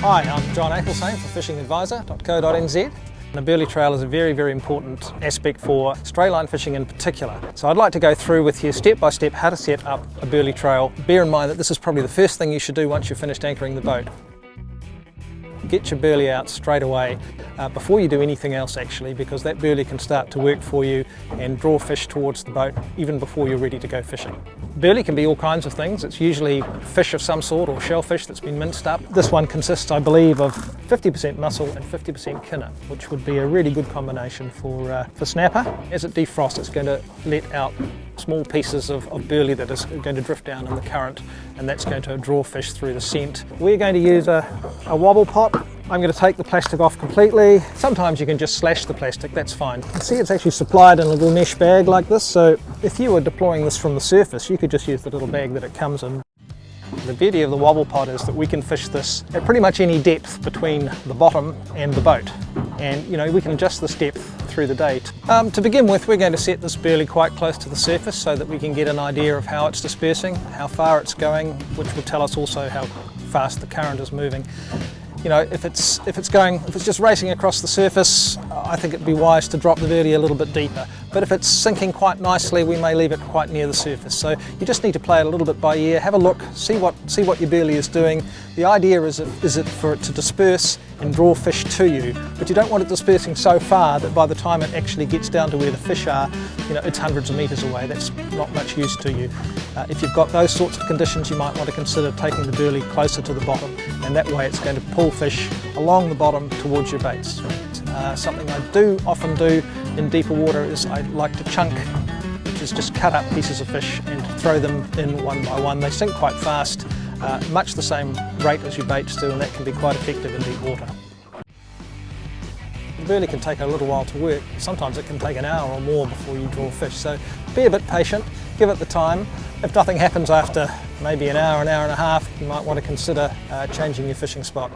Hi, I'm John Eichelsheim for FishingAdvisor.co.nz. The burley trail is a very, very important aspect for stray line fishing in particular. So I'd like to go through with you step by step how to set up a burley trail. Bear in mind that this is probably the first thing you should do once you've finished anchoring the boat. Get your burley out straight away before you do anything else actually, because that burley can start to work for you and draw fish towards the boat even before you're ready to go fishing. Burley can be all kinds of things. It's usually fish of some sort or shellfish that's been minced up. This one consists, I believe, of 50% mussel and 50% kinner, which would be a really good combination for snapper. As it defrosts, it's going to let out small pieces of burley that is going to drift down in the current, and that's going to draw fish through the scent. We're going to use a wobble pot. I'm going to take the plastic off completely. Sometimes you can just slash the plastic, that's fine. You can see it's actually supplied in a little mesh bag like this, so if you were deploying this from the surface, you could just use the little bag that it comes in. The beauty of the wobble pot is that we can fish this at pretty much any depth between the bottom and the boat. And we can adjust this depth through the day. To begin with, we're going to set this burley quite close to the surface so that we can get an idea of how it's dispersing, how far it's going, which will tell us also how fast the current is moving. If it's just racing across the surface, I think it'd be wise to drop the burley a little bit deeper. But if it's sinking quite nicely, we may leave it quite near the surface. So you just need to play it a little bit by ear, have a look, see what your burley is doing. The idea is for it to disperse and draw fish to you, but you don't want it dispersing so far that by the time it actually gets down to where the fish are, it's hundreds of metres away. That's not much use to you. If you've got those sorts of conditions, you might want to consider taking the burley closer to the bottom, and that way it's going to pull fish along the bottom towards your baits. Something I do often do in deeper water is I like to chunk, which is just cut up pieces of fish and throw them in one by one. They sink quite fast, much the same rate as your baits do, and that can be quite effective in deep water. The burley can take a little while to work. Sometimes it can take an hour or more before you draw fish, so be a bit patient, give it the time. If nothing happens after maybe an hour and a half, you might want to consider changing your fishing spot.